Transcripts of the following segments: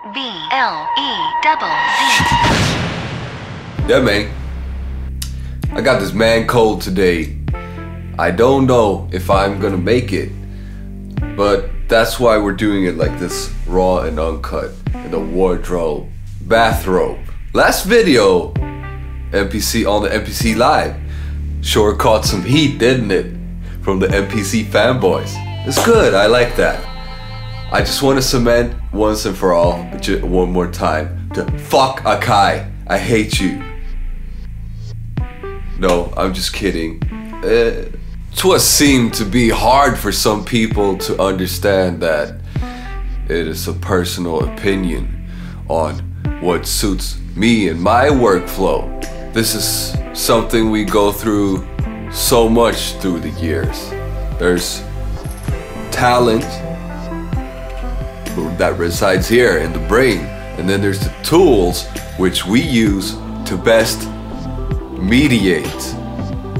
Yeah, man. I got this man cold today. I don't know if I'm gonna make it, but that's why we're doing it like this, raw and uncut, in the wardrobe, bathrobe. Last video, MPC on the MPC Live, sure caught some heat, didn't it? From the MPC fanboys. It's good, I like that. I just want to cement once and for all, one more time, to fuck Akai. I hate you. No, I'm just kidding. It was seemed to be hard for some people to understand that it is a personal opinion on what suits me and my workflow. This is something we go through so much through the years. There's talent that resides here in the brain, and then there's the tools which we use to best mediate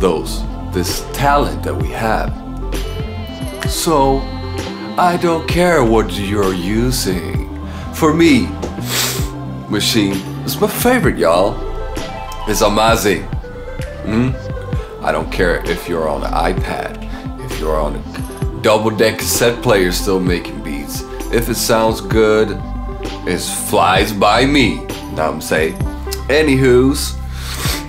this talent that we have. So I don't care what you're using. For me, Maschine is my favorite, y'all. It's amazing. I don't care if you're on an iPad, if you're on a double-deck cassette player still making beats. If it sounds good, it flies by me. Now I'm saying. Anywho's,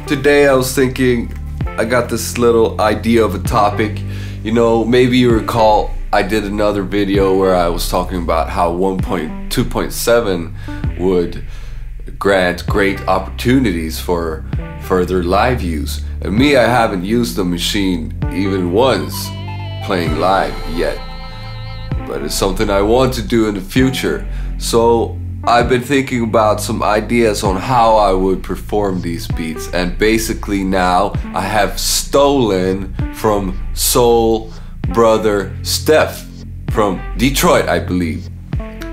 today I was thinking, I got this little idea of a topic. You know, maybe you recall I did another video where I was talking about how 1.2.7 would grant great opportunities for further live use. And me, I haven't used the Maschine even once playing live yet, but it's something I want to do in the future. So I've been thinking about some ideas on how I would perform these beats, and basically now I have stolen from soul brother Stef from Detroit, I believe.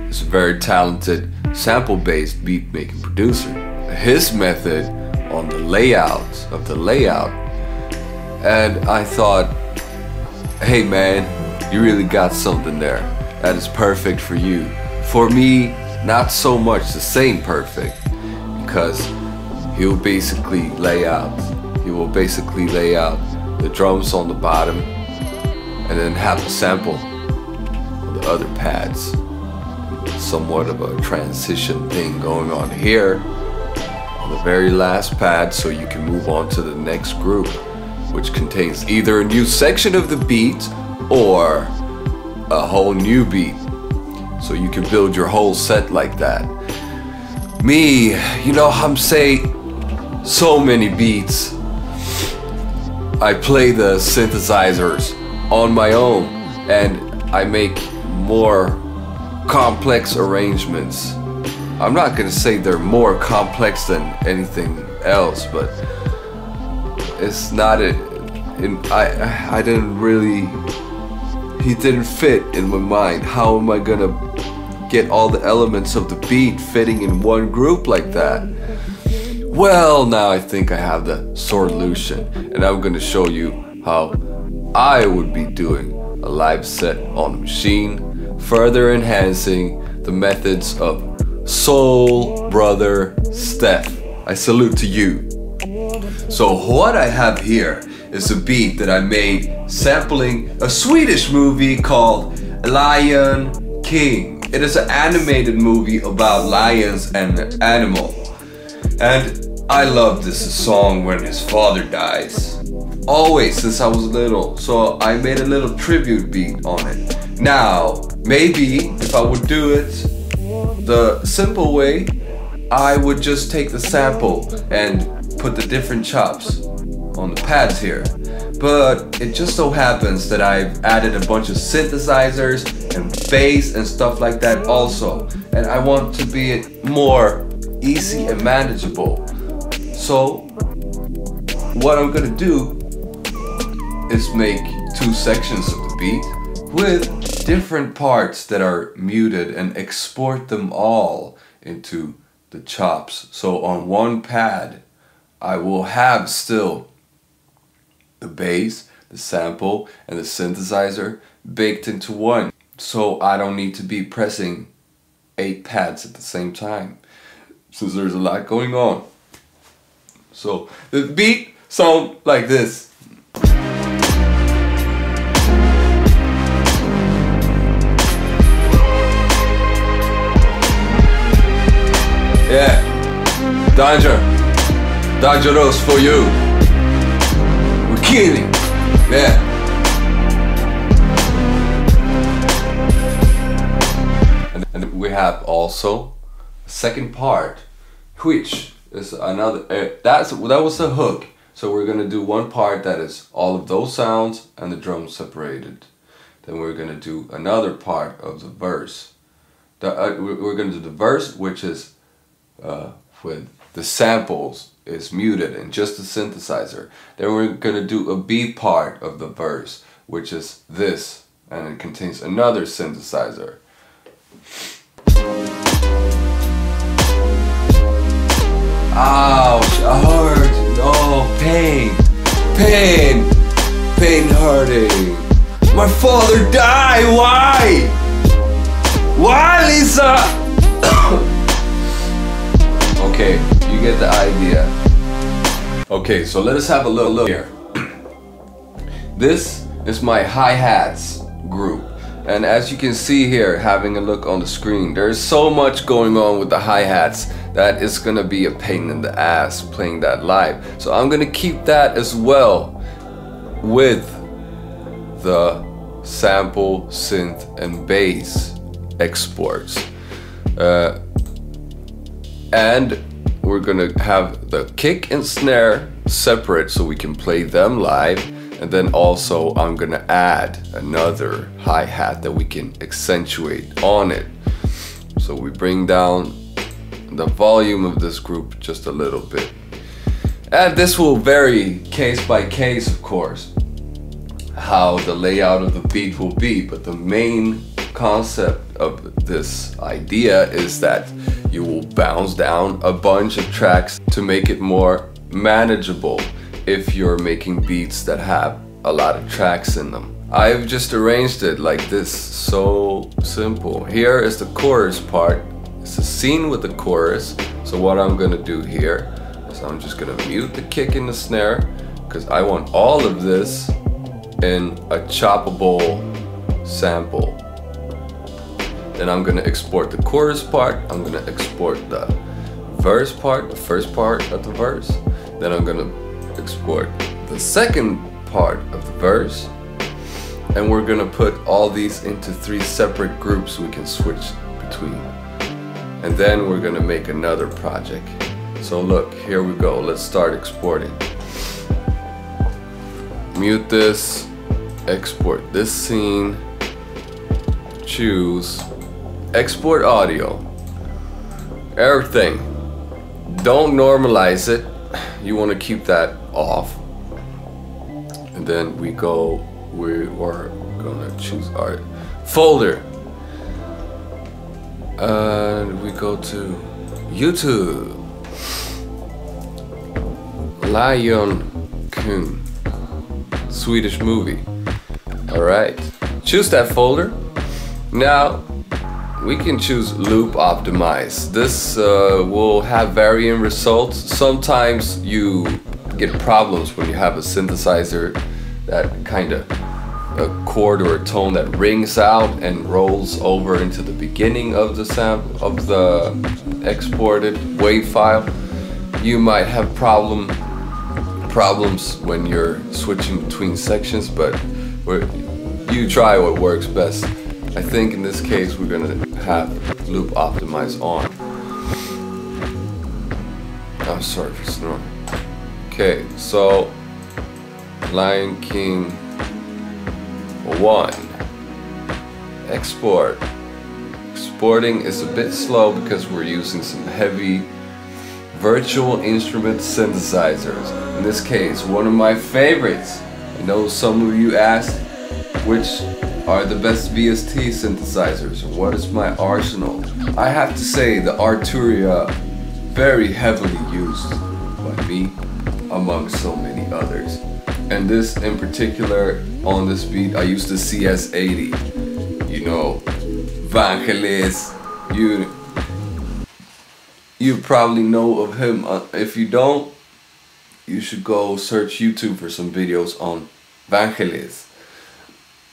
He's a very talented sample-based beat-making producer. His method on the layout, and I thought, hey man, you really got something there that is perfect for you. For me, not so much the same perfect, because he will basically lay out the drums on the bottom and then have a sample on the other pads. Somewhat of a transition thing going on here on the very last pad, so you can move on to the next group, which contains either a new section of the beat or a whole new beat. So you can build your whole set like that. Me, you know, I'm saying so many beats. I play the synthesizers on my own, and I make more complex arrangements. I'm not gonna say they're more complex than anything else, but it's not I didn't really, he didn't fit in my mind. How am I gonna get all the elements of the beat fitting in one group like that? Well, now I think I have the solution, and I'm gonna show you how I would be doing a live set on the Maschine, further enhancing the methods of soul brother Stef. I salute to you. So what I have here is a beat that I made sampling a Swedish movie called Lion King. It is an animated movie about lions and an animal. And I love this song when his father dies. Always since I was little. So I made a little tribute beat on it. Now, maybe if I would do it the simple way, I would just take the sample and put the different chops on the pads here. But it just so happens that I've added a bunch of synthesizers and bass and stuff like that also. And I want to be more easy and manageable. So what I'm gonna do is make two sections of the beat with different parts that are muted and export them all into the chops. So on one pad, I will have still the bass, the sample, and the synthesizer baked into one. So I don't need to be pressing 8 pads at the same time, since there's a lot going on. So the beat sound like this. Yeah, dangerous for you. We're killing. Yeah. And we have also a second part, which is another. That was the hook. So we're gonna do one part that is all of those sounds and the drums separated. Then we're gonna do another part of the verse. We're gonna do the verse, which is with the samples is muted and just the synthesizer. Then we're gonna do a B part of the verse, which is this, and it contains another synthesizer. Ouch, hurt, no, pain, hurting. My father died, why? Why, Lisa? Okay, you get the idea. Okay, so let us have a look here. This is my hi-hats group. And as you can see here, having a look on the screen, there's so much going on with the hi-hats that it's gonna be a pain in the ass playing that live. So I'm gonna keep that as well with the sample, synth, and bass exports. And we're gonna have the kick and snare separate so we can play them live. And then also I'm gonna add another hi-hat that we can accentuate on it. So we bring down the volume of this group just a little bit. And this will vary case by case, of course, how the layout of the beat will be. But the main concept of this idea is that you will bounce down a bunch of tracks to make it more manageable if you're making beats that have a lot of tracks in them. I've just arranged it like this, so simple. Here is the chorus part. It's a scene with the chorus. So what I'm gonna do here is I'm just gonna mute the kick and the snare, because I want all of this in a choppable sample. Then I'm gonna export the chorus part. I'm gonna export the verse part, the first part of the verse. Then I'm gonna export the second part of the verse. And we're gonna put all these into 3 separate groups we can switch between. And then we're gonna make another project. So look, here we go. Let's start exporting. Mute this, export this scene, choose, export audio, everything. Don't normalize it. You want to keep that off. And then we are gonna choose our folder. And we go to YouTube. Lion King, Swedish movie. Alright, choose that folder. Now we can choose loop optimize. This will have varying results. Sometimes you get problems when you have a synthesizer that kind of a chord or a tone that rings out and rolls over into the beginning of the sample of the exported wave file. You might have problems when you're switching between sections, but you try what works best. I think in this case we're gonna have loop optimize on. I'm sorry for snoring. Okay, so Lion King 1. Export. Exporting is a bit slow because we're using some heavy virtual instrument synthesizers. In this case, one of my favorites. I know some of you asked which are the best VST synthesizers and what is my arsenal. I have to say the Arturia, very heavily used by me among so many others. And this in particular, on this beat, I used the CS80. You know, Vangelis, you probably know of him. If you don't, you should go search YouTube for some videos on Vangelis.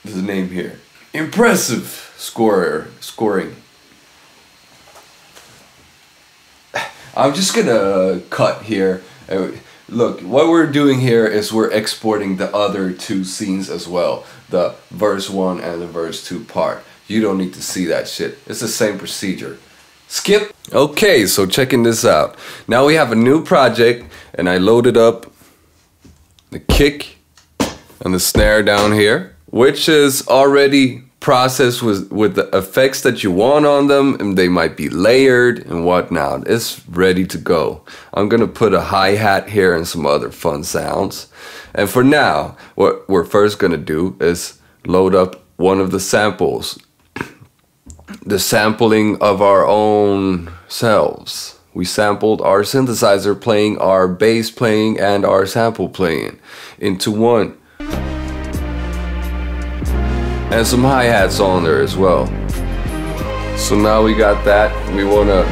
There's a name here. Impressive scoring. I'm just gonna cut here. Look, what we're doing here is we're exporting the other two scenes as well. The verse 1 and the verse 2 part. You don't need to see that shit. It's the same procedure. Skip. Okay, so checking this out. Now we have a new project and I loaded up the kick and the snare down here, which is already processed with the effects that you want on them, and they might be layered and whatnot. It's ready to go. I'm gonna put a hi-hat here and some other fun sounds. And for now, what we're first gonna do is load up one of the samples. The sampling of our own selves. We sampled our synthesizer playing, our bass playing, and our sample playing into one. And some hi-hats on there as well. So now we got that. We wanna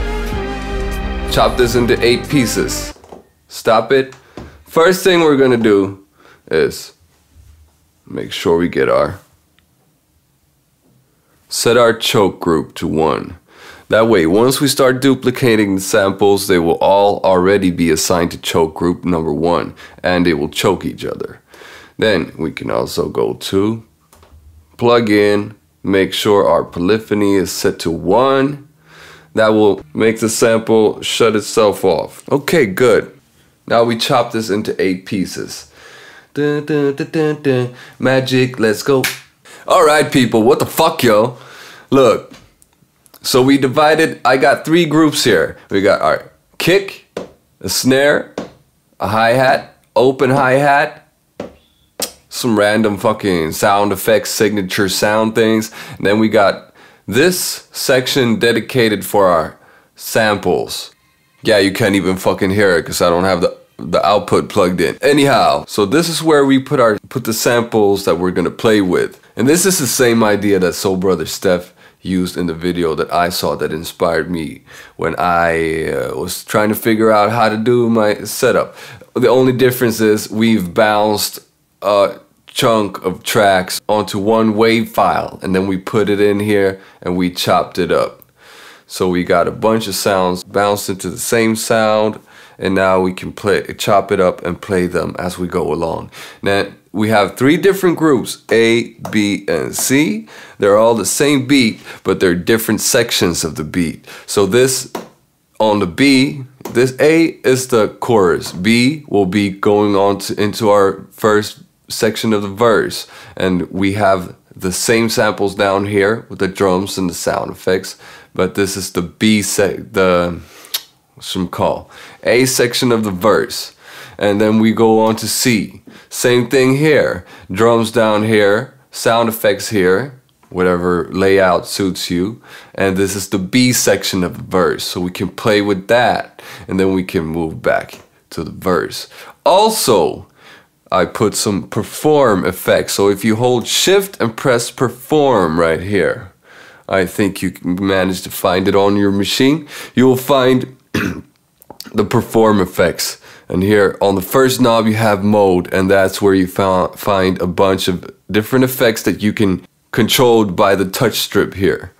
chop this into 8 pieces. Stop it. First thing we're gonna do is make sure we get set our choke group to 1. That way, once we start duplicating the samples, they will all already be assigned to choke group number 1, and they will choke each other. Then we can also go to plug in, make sure our polyphony is set to 1. That will make the sample shut itself off. Okay, good. Now we chop this into 8 pieces. Dun, dun, dun, dun, dun. Magic, let's go. Alright people, what the fuck, yo? Look, so we divided, I got 3 groups here. We got our kick, a snare, a hi-hat, open hi-hat, some random fucking sound effects, signature sound things. And then we got this section dedicated for our samples. Yeah, you can't even fucking hear it because I don't have the output plugged in. Anyhow, so this is where we put the samples that we're gonna play with. And this is the same idea that Soul Brother Stef used in the video that I saw that inspired me when I was trying to figure out how to do my setup. The only difference is we've bounced a chunk of tracks onto one wave file and then we put it in here and we chopped it up. So we got a bunch of sounds bounced into the same sound, and now we can chop it up and play them as we go along. Now we have 3 different groups, A, B, and C. They're all the same beat, but they're different sections of the beat. So this, on the B, this A is the chorus. B will be going on into our first section of the verse, and we have the same samples down here with the drums and the sound effects, but this is the B A section of the verse. And then we go on to C. Same thing here. Drums down here, sound effects here, whatever layout suits you. And this is the B section of the verse. So we can play with that. And then we can move back to the verse. Also, I put some perform effects. So if you hold shift and press perform right here, I think you can manage to find it on your machine. You will find the perform effects. And here on the first knob you have mode, and that's where you find a bunch of different effects that you can control by the touch strip here.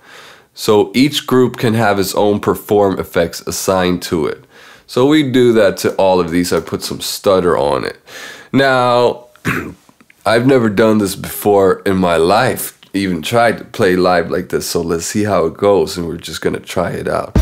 So each group can have its own perform effects assigned to it. So we do that to all of these. I put some stutter on it. Now, I've never done this before in my life, even tried to play live like this, so let's see how it goes, and we're just gonna try it out.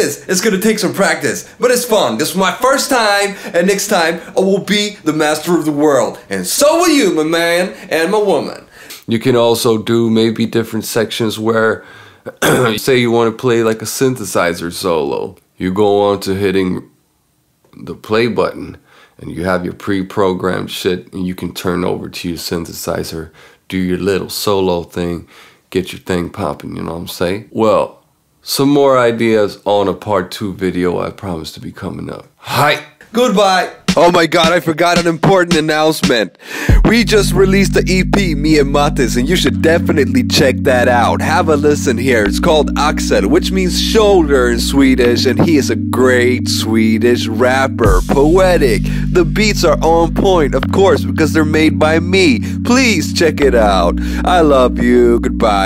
is. It's gonna take some practice, but it's fun. This is my first time, and next time I will be the master of the world. And so will you, my man and my woman. You can also do maybe different sections where, say you want to play like a synthesizer solo. You go on to hitting the play button, and you have your pre-programmed shit, and you can turn over to your synthesizer, do your little solo thing, get your thing popping, you know what I'm saying? Well, some more ideas on a part 2 video I promise to be coming up. Hi, goodbye. Oh my god, I forgot an important announcement. We just released the EP, me and Mattis, and you should definitely check that out. Have a listen here. It's called Axel, which means shoulder in Swedish, and he is a great Swedish rapper. Poetic. The beats are on point, of course, because they're made by me. Please check it out. I love you. Goodbye.